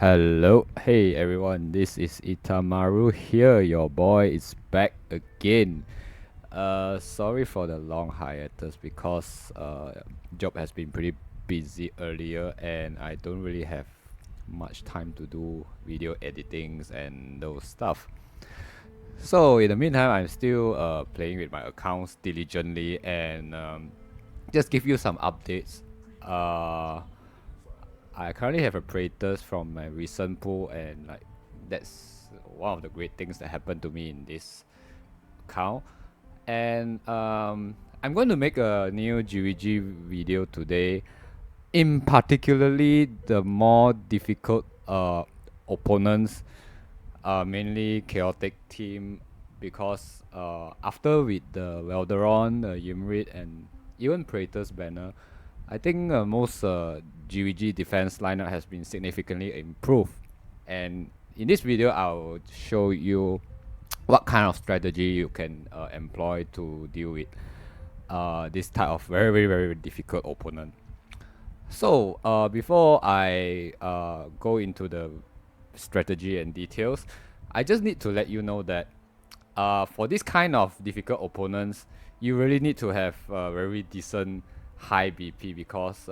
Hello, hey everyone, this is Itamaru here. Your boy is back again. Sorry for the long hiatus because job has been pretty busy earlier and I don't really have much time to do video editings and those stuff. So in the meantime, I'm still playing with my accounts diligently and just give you some updates. Uh, I currently have a Praetus from my recent pool, and like that's one of the great things that happened to me in this account. And I'm going to make a new GVG video today. In particularly, the more difficult opponents, mainly chaotic team, because after with the Welderon, Ymrit, and even Praetus banner, I think most GVG defense lineup has been significantly improved. And in this video, I'll show you what kind of strategy you can employ to deal with this type of very difficult opponent. So before I go into the strategy and details, I just need to let you know that for this kind of difficult opponents, you really need to have very decent high BP because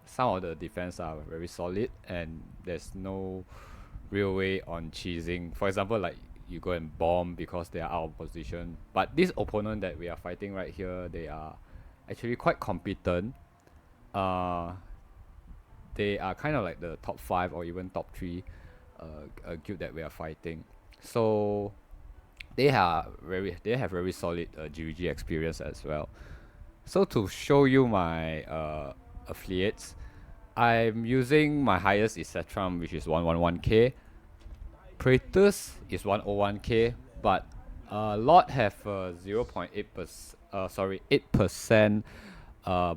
some of the defense are very solid and there's no real way on cheesing. For example, like you go and bomb because they are out of position. But this opponent that we are fighting right here, they are actually quite competent. Uh, they are kind of like the top 5 or even top 3 guild that we are fighting. So they have very solid GVG experience as well. So to show you my affiliates, I'm using my highest is Setram, which is 111k. Praetus is 101k, but Lord have 0.8%, 8%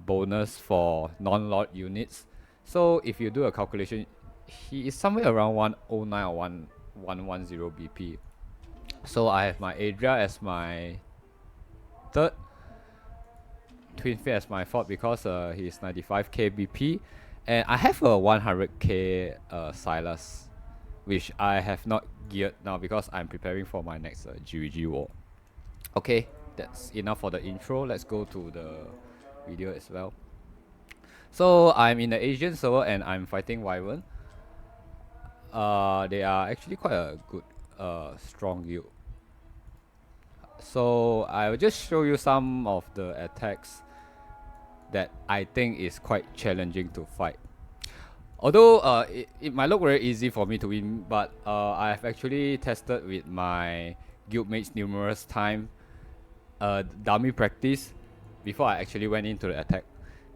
bonus for non-Lord units. So if you do a calculation, he is somewhere around 109 or 1110 BP. So I have my Adria as my third, Twin Fit as my fourth because he's 95k BP, and I have a 100k Silas, which I have not geared now because I'm preparing for my next GVG war. Okay, that's enough for the intro. Let's go to the video as well. So I'm in the Asian server and I'm fighting Wyvern. They are actually quite a good, strong guild. So I will just show you some of the attacks that I think is quite challenging to fight. Although it might look very easy for me to win, but I have actually tested with my guildmates numerous times, dummy practice, before I actually went into the attack.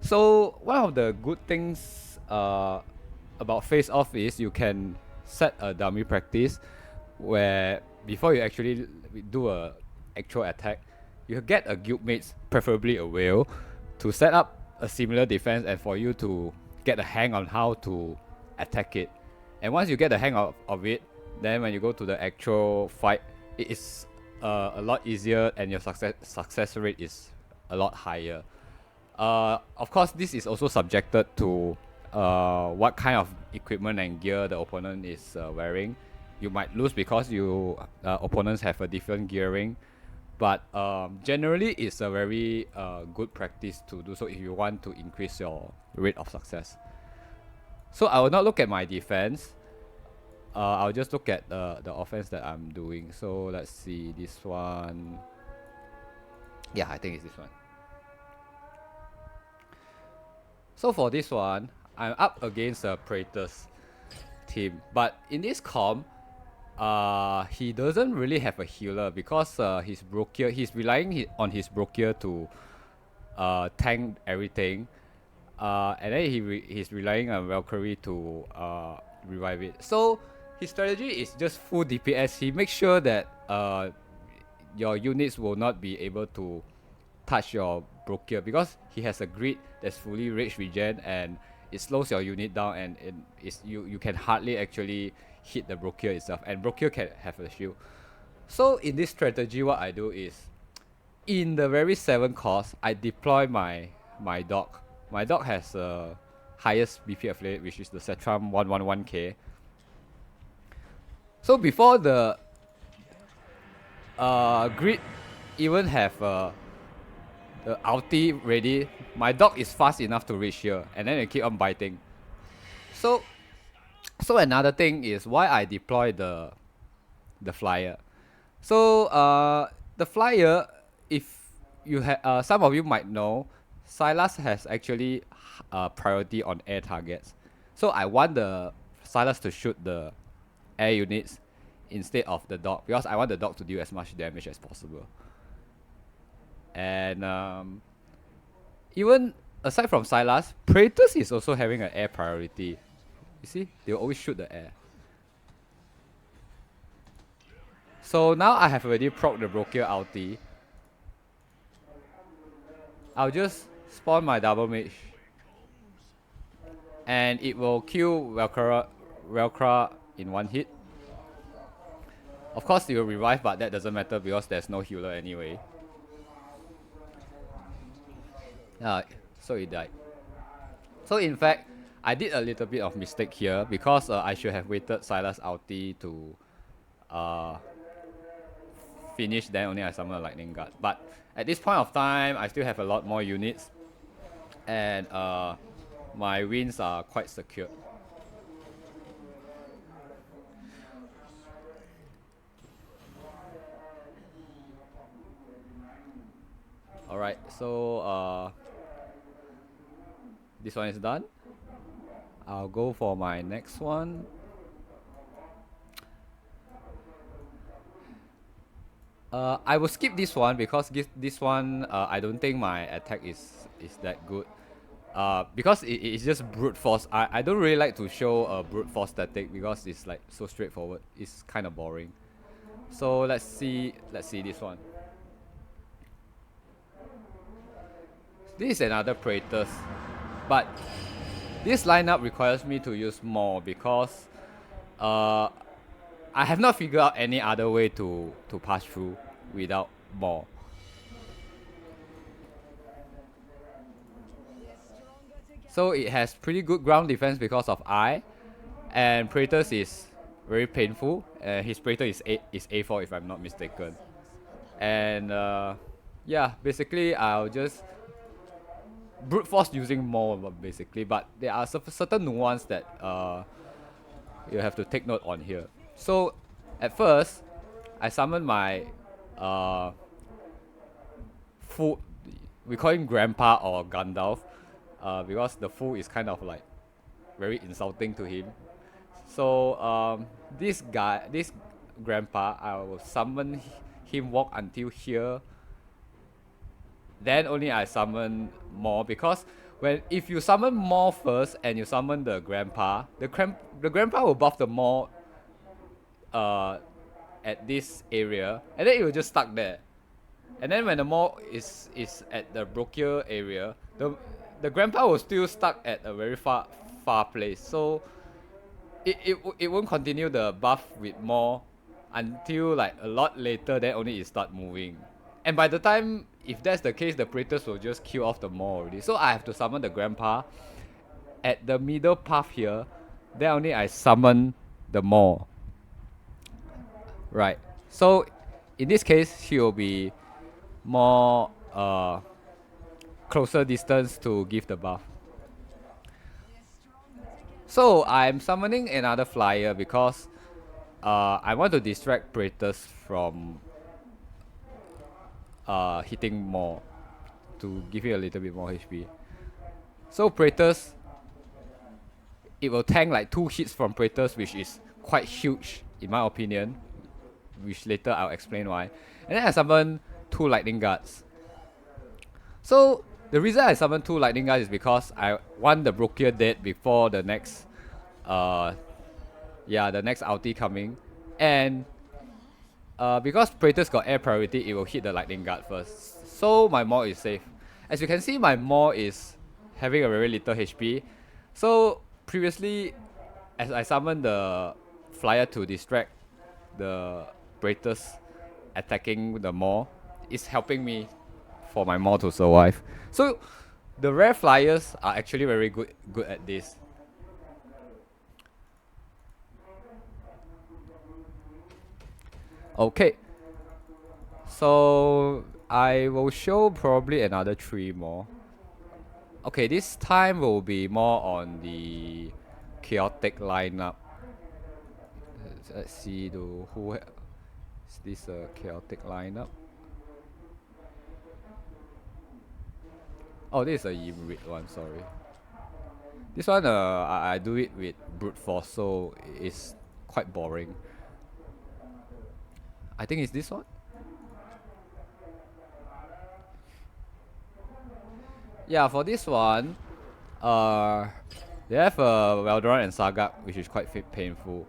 So one of the good things about Face Off is you can set a dummy practice where before you actually do a actual attack, you get a guildmates, preferably a whale, to set up a similar defense and for you to get a hang on how to attack it. And once you get the hang of it, then when you go to the actual fight, it is a lot easier and your success rate is a lot higher. Of course, this is also subjected to what kind of equipment and gear the opponent is wearing. You might lose because you opponents have a different gearing, but generally it's a very good practice to do so if you want to increase your rate of success. So I will not look at my defense. I'll just look at the offense that I'm doing. So let's see this one. Yeah, I think it's this one. So for this one, I'm up against a Praetus team, but in this comp, he doesn't really have a healer because his Brochure, he's relying on his Brochure to tank everything, and then he's relying on Valkyrie to revive it. So his strategy is just full DPS. He makes sure that your units will not be able to touch your Brochure because he has a grid that's fully rage regen and it slows your unit down and you can hardly actually hit the Brochure itself, and Brochure can have a shield. So in this strategy, what I do is in the very 7 cost, I deploy my dog. My dog has a highest BP affiliate, which is the Setram 111k. So before the grid even have the ulti ready, my dog is fast enough to reach here, and then it keep on biting. So another thing is why I deploy the flyer. So the flyer, if you have some of you might know, Sylas has actually priority on air targets. So I want the Sylas to shoot the air units instead of the dog because I want the dog to deal as much damage as possible. And even aside from Sylas, Praetus is also having an air priority. You see, they will always shoot the air. So now I have already proc the Brochure ulti. I'll just spawn my double mage. And it will kill Velcra in one hit. Of course, it will revive, but that doesn't matter because there's no healer anyway. So it died. So in fact, I did a little bit of mistake here because I should have waited Sylas ulti to finish, then only I summon a lightning guard. But at this point of time, I still have a lot more units, and my wins are quite secure. Alright, so this one is done. I'll go for my next one. I will skip this one because this one I don't think my attack is that good. Because it's just brute force. I don't really like to show a brute force static because it's like so straightforward. It's kind of boring. So let's see this one. This is another Praetus, but this lineup requires me to use more because I have not figured out any other way to pass through without more. So it has pretty good ground defense because of I, and Praetus is very painful. His Praetor is A4 if I'm not mistaken. And yeah, basically I'll just brute force using more basically, but there are certain nuance that you have to take note on here. So at first, I summon my fool. We call him Grandpa or Gandalf, because the fool is kind of like very insulting to him. So this Grandpa, I will summon him walk until here. Then only I summon more because if you summon more first and you summon the Grandpa, the Grandpa will buff the more at this area, and then it will just stuck there. And then when the Maw is at the Brochure area, the Grandpa will still stuck at a very far place. So it won't continue the buff with Maw until like a lot later, then only it start moving. And by the time, if that's the case, the Praetus will just kill off the Maw already. So I have to summon the Grandpa at the middle path here. Then only I summon the Maw. Right. So in this case, she will be more closer distance to give the buff. So I'm summoning another flyer because I want to distract Praetus from hitting more to give you a little bit more HP. So Praetus, it will tank like 2 hits from Praetus, which is quite huge in my opinion, which later I'll explain why. And then I summon 2 lightning guards. So the reason I summon 2 lightning guards is because I want the Brochure dead before the next the next ulti coming. And because Praetus got air priority, it will hit the lightning guard first. So my Maw is safe. As you can see, my Maw is having a very little HP. So previously, as I summoned the flyer to distract the Praetus attacking the Maw, it's helping me for my Maw to survive. So the rare flyers are actually very good at this. Okay, so I will show probably another 3 more. Okay, this time will be more on the chaotic lineup. Let's see who is this a chaotic lineup. Oh, this is a Ymrit one, sorry. This one I do it with brute force, so it's quite boring. I think it's this one. Yeah, for this one, they have Valdoran and Saga, which is quite painful.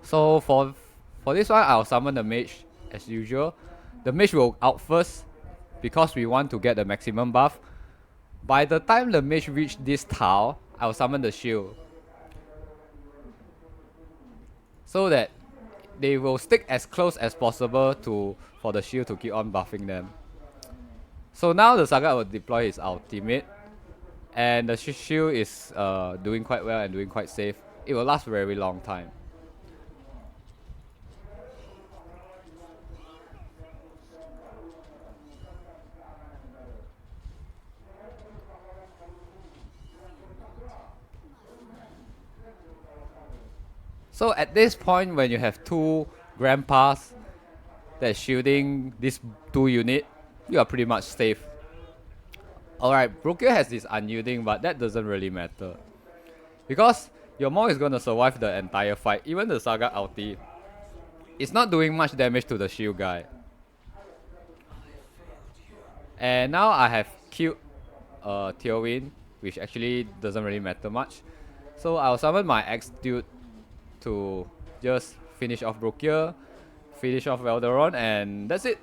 So for this one, I'll summon the mage as usual. The mage will out first because we want to get the maximum buff. By the time the mage reach this tile, I'll summon the shield. So that they will stick as close as possible for the shield to keep on buffing them. So now the Saga will deploy his ultimate, and the shield is doing quite well and doing quite safe. It will last a very long time. So at this point, when you have 2 grandpas that's shielding this 2 unit, you are pretty much safe. Alright, Brokir has this unyielding, but that doesn't really matter. Because your Maul is gonna survive the entire fight, even the Saga ulti. It's not doing much damage to the shield guy. And now I have killed Theowin, which actually doesn't really matter much. So I'll summon my X-Dude to just finish off Brokir, finish off Valderon, and that's it.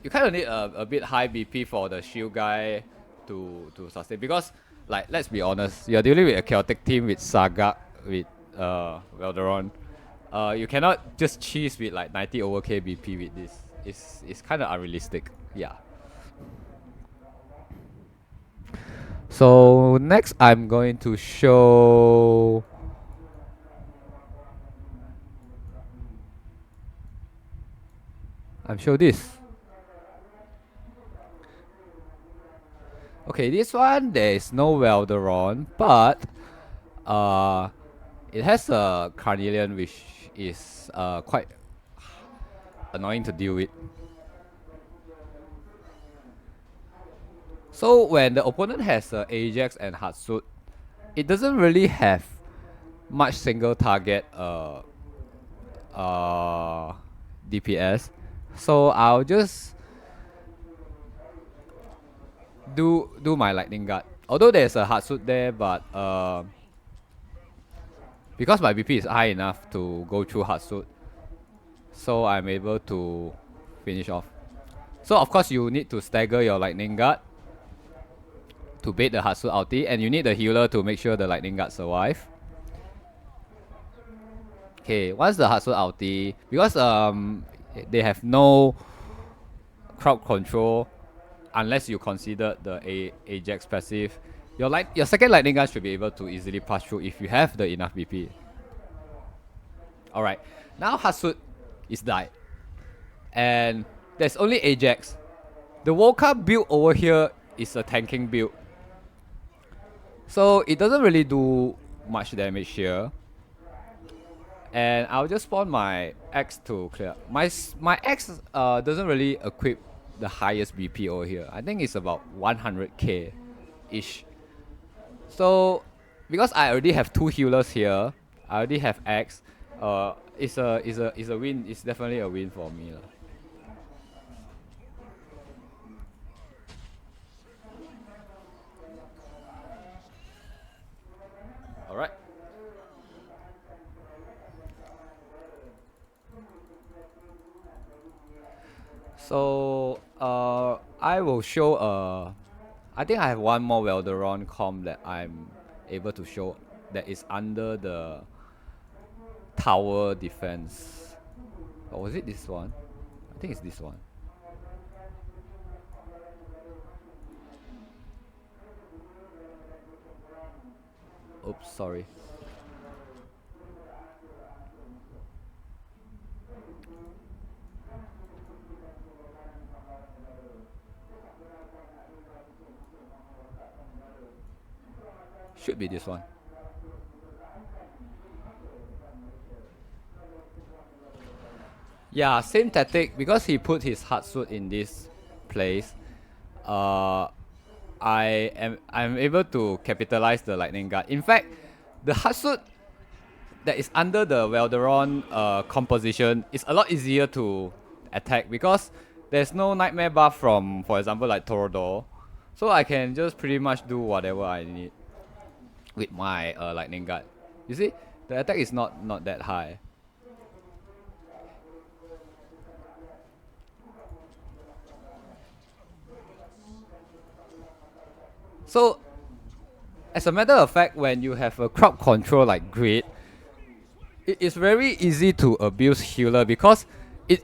You kind of need a bit high BP for the shield guy to sustain, because like, let's be honest, you're dealing with a chaotic team with Saga, with Valderon. You cannot just cheese with like 90 over K BP with this. It's kind of unrealistic. Yeah. So next I'm going to show this. Okay, this one there is no Valderon, but it has a Carnelian, which is quite annoying to deal with. So when the opponent has Ajax and Hatsut, it doesn't really have much single target DPS. So I'll just do my lightning guard. Although there's a Hatsut there, but because my BP is high enough to go through Hatsut, so I'm able to finish off. So of course you need to stagger your lightning guard to bait the Hatsut ulti, and you need the healer to make sure the lightning guard survive. Okay, once the Hatsut ulti, because they have no crowd control unless you consider the Ajax passive, your second lightning gun should be able to easily pass through if you have the enough BP. Alright, now Hatsut is died, and there's only Ajax. The World Cup build over here is a tanking build, so it doesn't really do much damage here. And I'll just spawn my X to clear. My X doesn't really equip the highest BP over here. I think it's about 100k ish. So because I already have 2 healers here, I already have X. It's a win. It's definitely a win for me. Alright. So I will show I think I have one more Valderon comp that I'm able to show that is under the tower defense. Or was it this one? I think it's this one. Oops, sorry. Should be this one. Yeah, same tactic because he put his hard suit in this place. Uh, I'm able to capitalize the lightning guard. In fact, the hard suit that is under the Velderon composition is a lot easier to attack because there's no nightmare buff from, for example, like Torodor. So I can just pretty much do whatever I need with my lightning guard. You see, the attack is not that high. So as a matter of fact, when you have a crowd control like Grid, it is very easy to abuse healer because it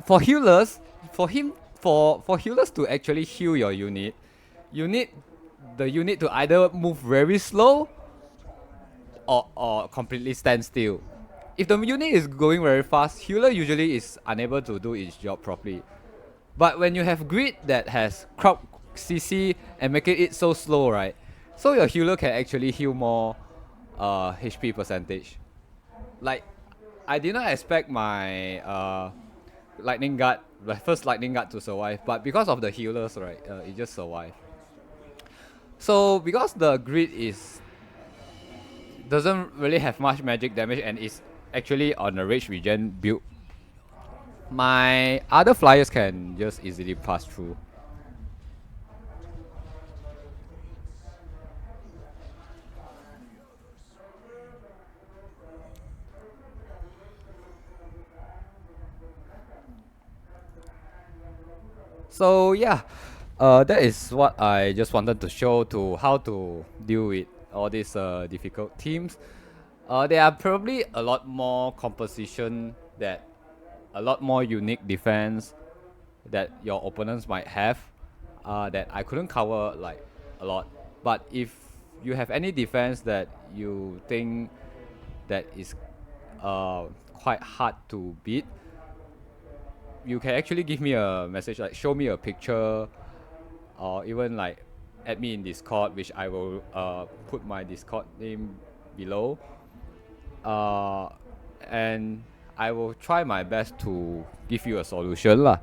for healers for him for healers to actually heal your unit, you need the unit to either move very slow or completely stand still. If the unit is going very fast, healer usually is unable to do its job properly. But when you have grid that has crowd CC and making it so slow, right? So your healer can actually heal more HP percentage. Like I did not expect my lightning guard, the first lightning guard to survive, but because of the healers, right, it just survived. So because the grid is doesn't really have much magic damage and is actually on a rage regen build, my other flyers can just easily pass through. So yeah, that is what I just wanted to show to how to deal with all these difficult teams. There are probably a lot more composition that a lot more unique defense that your opponents might have that I couldn't cover like a lot. But if you have any defense that you think that is quite hard to beat, you can actually give me a message, like show me a picture, or even like add me in Discord, which I will put my Discord name below. Uh, and I will try my best to give you a solution lah.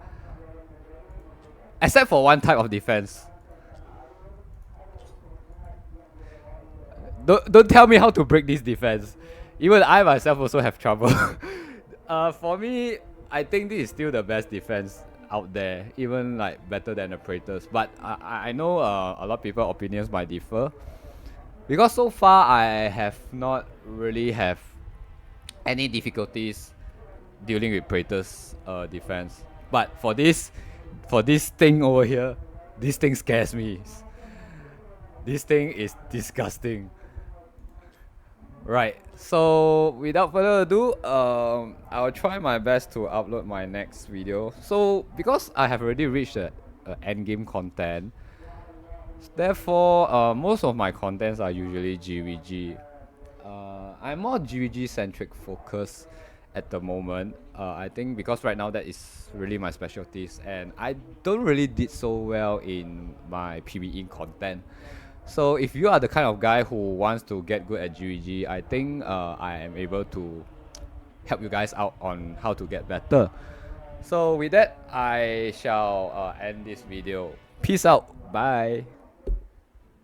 Except for one type of defense. Don't tell me how to break this defense. Even I myself also have trouble. For me, I think this is still the best defense out there, even like better than the Praetors. But I know a lot of people opinions might differ because so far I have not really have any difficulties dealing with Praetors defense. But for this thing over here, this thing scares me. This thing is disgusting. Right. So without further ado, I'll try my best to upload my next video. So because I have already reached the end game content, therefore most of my contents are usually GVG. I'm more GVG centric focus at the moment. I think because right now that is really my specialties, and I don't really did so well in my PvE content. So if you are the kind of guy who wants to get good at GVG, I think I am able to help you guys out on how to get better. So with that, I shall end this video. Peace out. Bye.